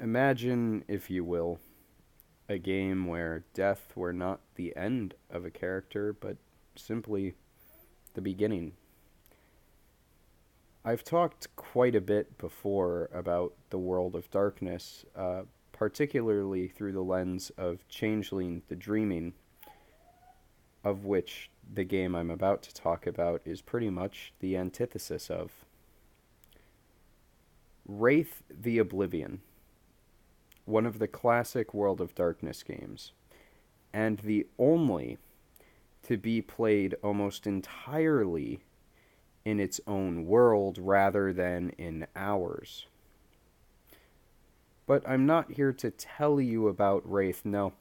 Imagine, if you will, a game where death were not the end of a character, but simply the beginning. I've talked quite a bit before about the world of darkness, particularly through the lens of Changeling the Dreaming, of which the game I'm about to talk about is pretty much the antithesis of. Wraith the Oblivion, one of the classic World of Darkness games, and the only to be played almost entirely in its own world rather than in ours. But I'm not here to tell you about Wraith, no.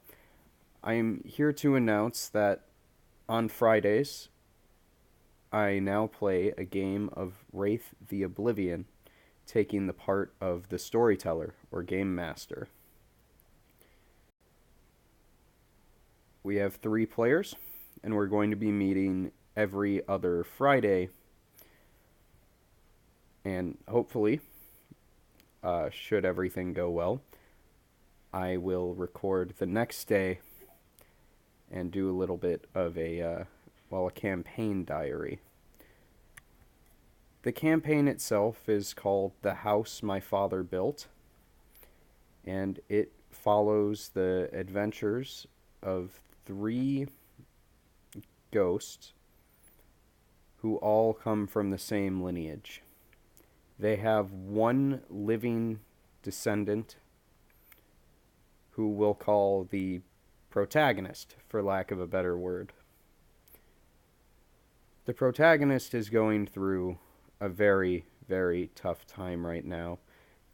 I am here to announce that on Fridays, I now play a game of Wraith the Oblivion, taking the part of the storyteller or game master. We have 3 players, and we're going to be meeting every other Friday. And hopefully, should everything go well, I will record the next day and do a little bit of a campaign diary. The campaign itself is called The House My Father Built, and it follows the adventures of 3 ghosts who all come from the same lineage. They have one living descendant who we'll call the protagonist, for lack of a better word. The protagonist is going through a very, very tough time right now.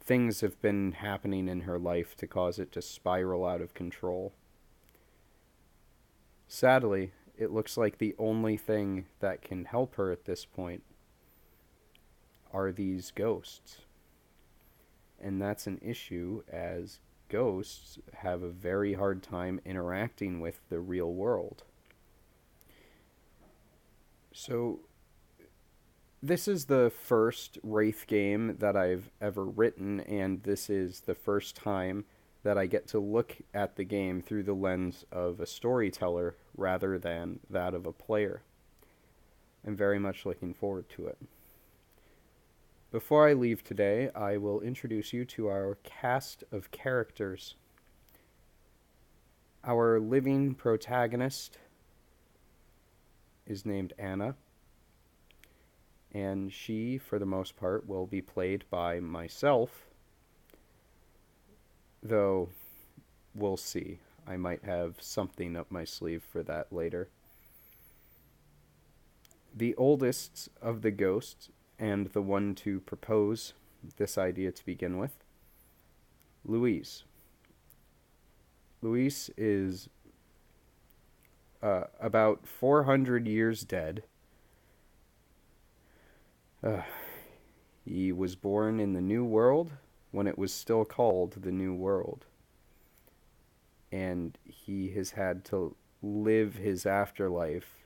Things have been happening in her life to cause it to spiral out of control. Sadly, it looks like the only thing that can help her at this point are these ghosts. And that's an issue, as ghosts have a very hard time interacting with the real world. So, this is the first Wraith game that I've ever written, and this is the first time that I get to look at the game through the lens of a storyteller rather than that of a player. I'm very much looking forward to it. Before I leave today, I will introduce you to our cast of characters. Our living protagonist is named Anna, and she, for the most part, will be played by myself, though we'll see. I might have something up my sleeve for that later. The oldest of the ghosts, and the one to propose this idea to begin with, Louise. Louise is about 400 years dead. He was born in the New World when it was still called the New World. And he has had to live his afterlife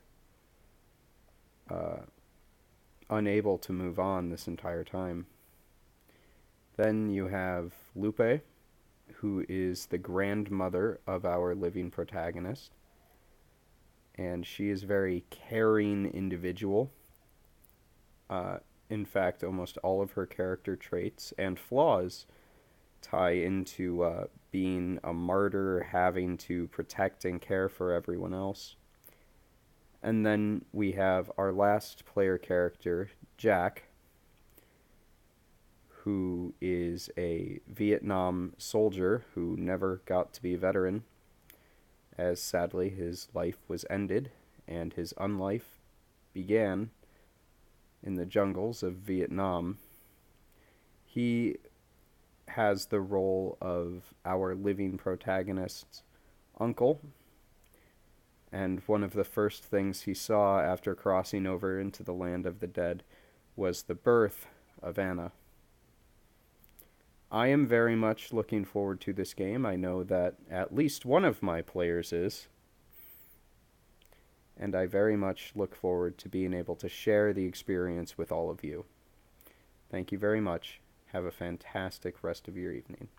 unable to move on this entire time. Then you have Lupe, who is the grandmother of our living protagonist. And she is a very caring individual. In fact, almost all of her character traits and flaws tie into being a martyr, having to protect and care for everyone else. And then we have our last player character, Jack, who is a Vietnam soldier who never got to be a veteran, as sadly his life was ended and his unlife began in the jungles of Vietnam. He has the role of our living protagonist's uncle, and one of the first things he saw after crossing over into the land of the dead was the birth of Anna. I am very much looking forward to this game. I know that at least one of my players is. And I very much look forward to being able to share the experience with all of you. Thank you very much. Have a fantastic rest of your evening.